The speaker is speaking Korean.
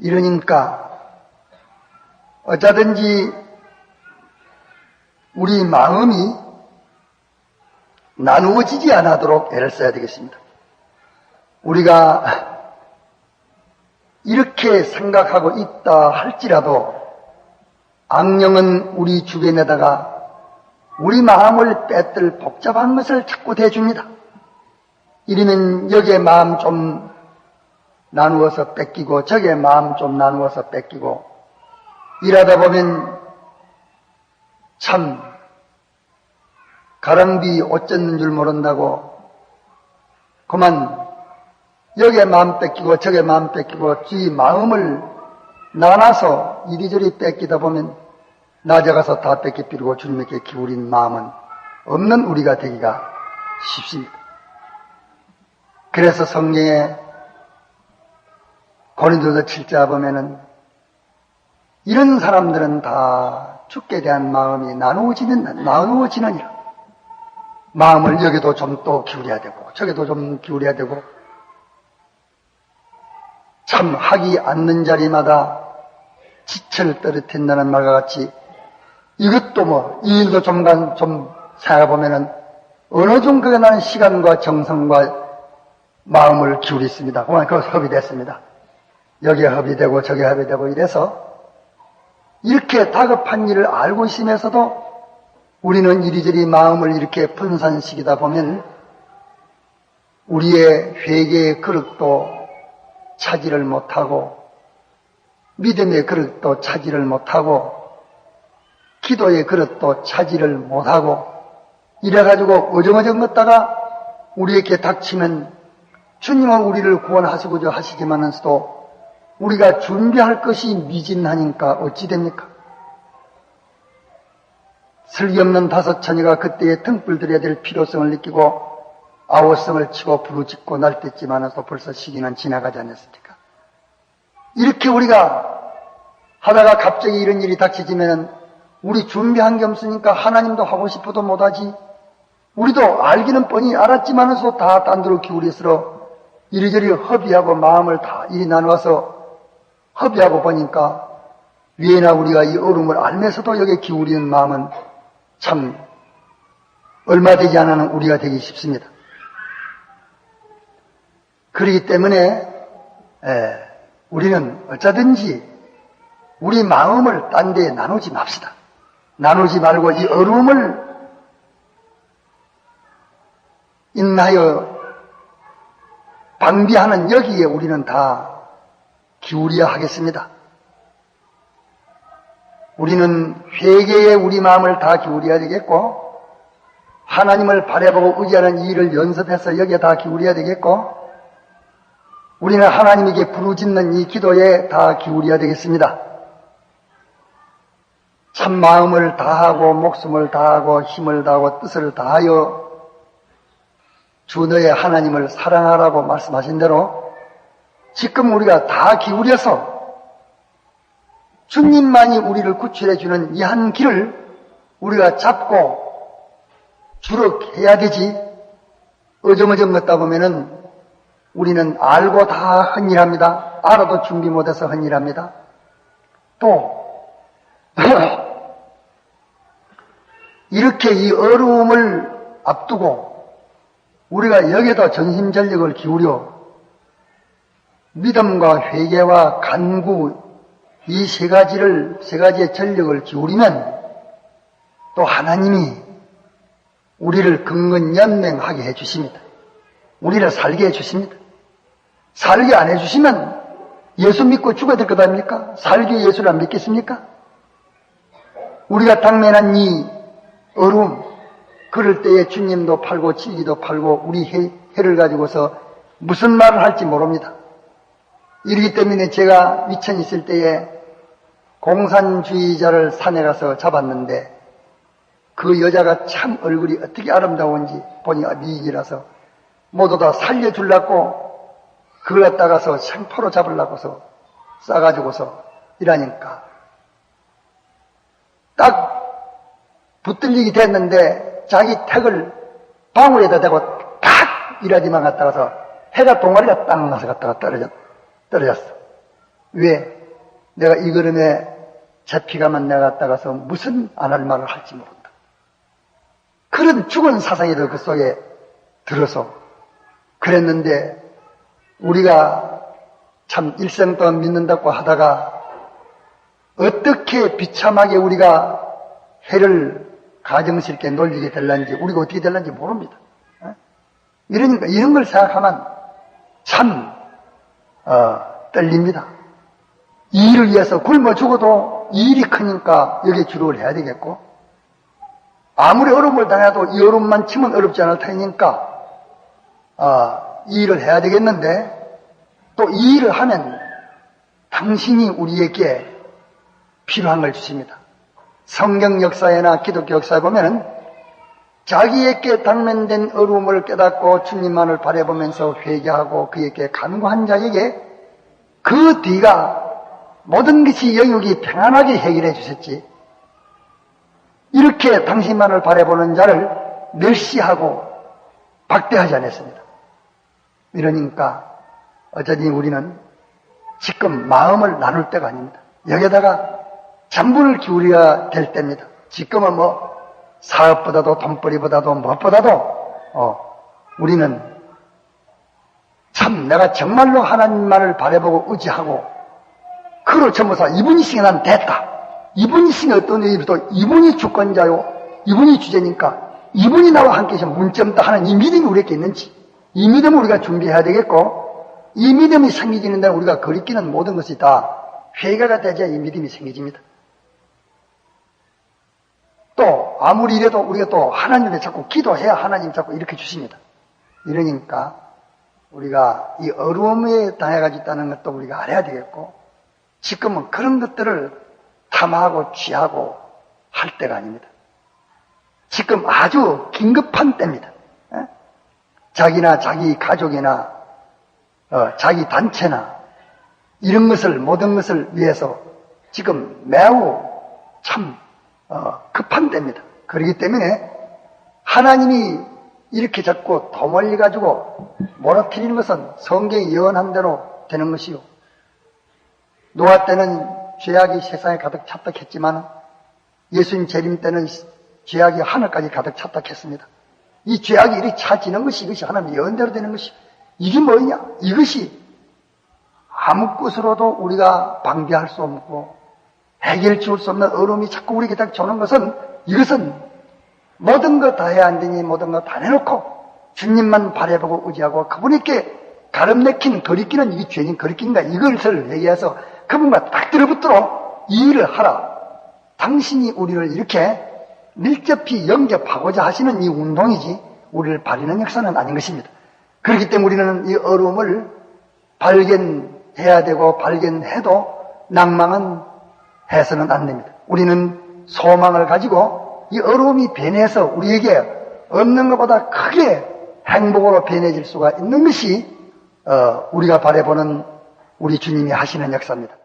이러니까 어쩌든지 우리 마음이 나누어지지 않도록 애를 써야 되겠습니다. 우리가 이렇게 생각하고 있다 할지라도 악령은 우리 주변에다가 우리 마음을 빼들 복잡한 것을 자꾸 대줍니다. 이러면 여기에 마음 좀 나누어서 뺏기고 저기에 마음 좀 나누어서 뺏기고 이러다 보면 참 가랑비 옷 젖는 줄 모른다고 그만 여기에 마음 뺏기고 저기에 마음 뺏기고 지 마음을 나눠서 이리저리 뺏기다 보면 나아가서 다 뺏기필고 주님에게 기울인 마음은 없는 우리가 되기가 쉽습니다. 그래서 성경에 고린도서 7자 보면은 이런 사람들은 다 죽게 대한 마음이 나누어지느니라. 마음을 여기도 좀 또 기울여야 되고 저기도 좀 기울여야 되고 참 하기 않는 자리마다 지체를 떨어뜨린다는 말과 같이 이것도 이 일도 좀 생각해보면은 어느 정도가 나는 시간과 정성과 마음을 기울였습니다. 그만 그 협의 됐습니다. 여기에 협의 되고 저기에 협의 되고 이래서 이렇게 다급한 일을 알고 있으면서도 우리는 이리저리 마음을 이렇게 분산시키다 보면 우리의 회개의 그릇도 차지를 못하고 믿음의 그릇도 차지를 못하고 기도의 그릇도 차지를 못하고 이래가지고 어정어정 걷다가 우리에게 닥치면 주님은 우리를 구원하시고자 하시지만서도 우리가 준비할 것이 미진하니까 어찌 됩니까? 슬기 없는 다섯 처녀가 그때에 등불 들여야 될 필요성을 느끼고 아우성을 치고 부르짖고 날뛰지만서도 벌써 시기는 지나가지 않았습니까? 이렇게 우리가 하다가 갑자기 이런 일이 닥치지면 우리 준비한 게 없으니까 하나님도 하고 싶어도 못하지. 우리도 알기는 뻔히 알았지만서도 다 딴 데로 기울여서 이리저리 협의하고 마음을 다 이리 나누어서 협의하고 보니까 위에나 우리가 이 어려움을 알면서도 여기에 기울이는 마음은 참 얼마 되지 않은 우리가 되기 쉽습니다. 그렇기 때문에 우리는 어쩌든지 우리 마음을 딴 데에 나누지 맙시다. 나누지 말고 이 어려움을 인하여 방비하는 여기에 우리는 다 기울여야 하겠습니다. 우리는 회개에 우리 마음을 다 기울여야 되겠고 하나님을 바라보고 의지하는 이 일을 연습해서 여기에 다 기울여야 되겠고 우리는 하나님에게 부르짖는 이 기도에 다 기울여야 되겠습니다. 참 마음을 다하고 목숨을 다하고 힘을 다하고 뜻을 다하여 주 너의 하나님을 사랑하라고 말씀하신 대로 지금 우리가 다 기울여서 주님만이 우리를 구출해 주는 이 한 길을 우리가 잡고 주력해야 되지 어정어정 걷다 보면은 우리는 알고 다 헌일합니다. 알아도 준비 못해서 헌일합니다. 또 이렇게 이 어려움을 앞두고 우리가 여기에도 전심전력을 기울여 믿음과 회개와 간구 이 세 가지의 전력을 기울이면 또 하나님이 우리를 근근연맹하게 해주십니다. 우리를 살게 해주십니다. 살게 안 해주시면 예수 믿고 죽어야 될 것 아닙니까? 살게 예수를 안 믿겠습니까? 우리가 당면한 이 어려움, 그럴 때에 주님도 팔고 진리도 팔고 우리 해를 가지고서 무슨 말을 할지 모릅니다. 이러기 때문에 제가 위천에 있을 때에 공산주의자를 산에 가서 잡았는데 그 여자가 참 얼굴이 어떻게 아름다운지 보니 미인이라서 모두 다 살려주려고 그걸 갖다가서 생포로 잡으려고서 싸가지고서 이러니까 딱 붙들리게 됐는데 자기 택을 방울에다 대고 탁 이라지만 갖다가서 해가 동아리가 딱 나서 갖다가 떨어졌어. 왜? 내가 이 걸음에 잡히가만 내가 따가서 무슨 안 할 말을 할지 모른다. 그런 죽은 사상이도 그 속에 들어서 그랬는데 우리가 참 일생 동안 믿는다고 하다가 어떻게 비참하게 우리가 해를 가정스럽게 놀리게 될런지 우리가 어떻게 될런지 모릅니다. 이러니까 이런 걸 생각하면 참 떨립니다. 이 일을 위해서 굶어 죽어도 이 일이 크니까 여기에 주력을 해야 되겠고 아무리 어려움을 당해도 이 어려움만 치면 어렵지 않을 테니까 이 일을 해야 되겠는데 또 이 일을 하면 당신이 우리에게 필요한 걸 주십니다. 성경 역사에나 기독교 역사에 보면은 자기에게 당면된 어려움을 깨닫고 주님만을 바라보면서 회개하고 그에게 간구한 자에게 그 뒤가 모든 것이 영육이 평안하게 해결해 주셨지. 이렇게 당신만을 바라보는 자를 멸시하고 박대하지 않았습니다. 이러니까 어쩌니 우리는 지금 마음을 나눌 때가 아닙니다. 여기에다가 전부를 기울여야 될 때입니다. 지금은 뭐 사업보다도 돈벌이보다도 무엇보다도 우리는 참 내가 정말로 하나님만을 바라보고 의지하고 그로 전부서 이분이시게 난 됐다. 이분이시게 어떤 의미로 이분이 주권자요. 이분이 주제니까 이분이 나와 함께 계시면 문점다 하는 이 믿음이 우리에게 있는지 이 믿음을 우리가 준비해야 되겠고 이 믿음이 생기지는 데는 우리가 거리끼는 모든 것이 다 회개가 되자 이 믿음이 생기집니다. 또 아무리 이래도 우리가 또 하나님께 자꾸 기도해야 하나님 자꾸 이렇게 주십니다. 이러니까 우리가 이 어려움에 당해가지고 있다는 것도 우리가 알아야 되겠고 지금은 그런 것들을 탐하고 취하고 할 때가 아닙니다. 지금 아주 긴급한 때입니다. 자기나 자기 가족이나 자기 단체나 이런 것을 모든 것을 위해서 지금 매우 참 급한 때입니다. 그렇기 때문에 하나님이 이렇게 자꾸 더 멀리 가지고 몰아뜨리는 것은 성경이 예언한 대로 되는 것이요. 노아 때는 죄악이 세상에 가득 찼다 했지만 예수님 재림 때는 죄악이 하늘까지 가득 찼다 했습니다. 이 죄악이 이렇게 차지는 것이 이것이 하나님의 예언대로 되는 것이 이게 뭐냐? 이것이 아무 것으로도 우리가 방비할 수 없고 해결 지울 수 없는 어려움이 자꾸 우리에게 딱 주는 것은 이것은 모든 거 다 해야 안 되니 모든 거 다 내놓고 주님만 바라보고 의지하고 그분에게 가름 내킨 거리끼는 이게 죄진 거리끼인가 이것을 얘기해서 그분과 딱 들어붙도록 이 일을 하라. 당신이 우리를 이렇게 밀접히 영접하고자 하시는 이 운동이지 우리를 바리는 역사는 아닌 것입니다. 그렇기 때문에 우리는 이 어려움을 발견해야 되고 발견해도 낭망은 해서는 안 됩니다. 우리는 소망을 가지고 이 어려움이 변해서 우리에게 없는 것보다 크게 행복으로 변해질 수가 있는 것이 우리가 바라보는 우리 주님이 하시는 역사입니다.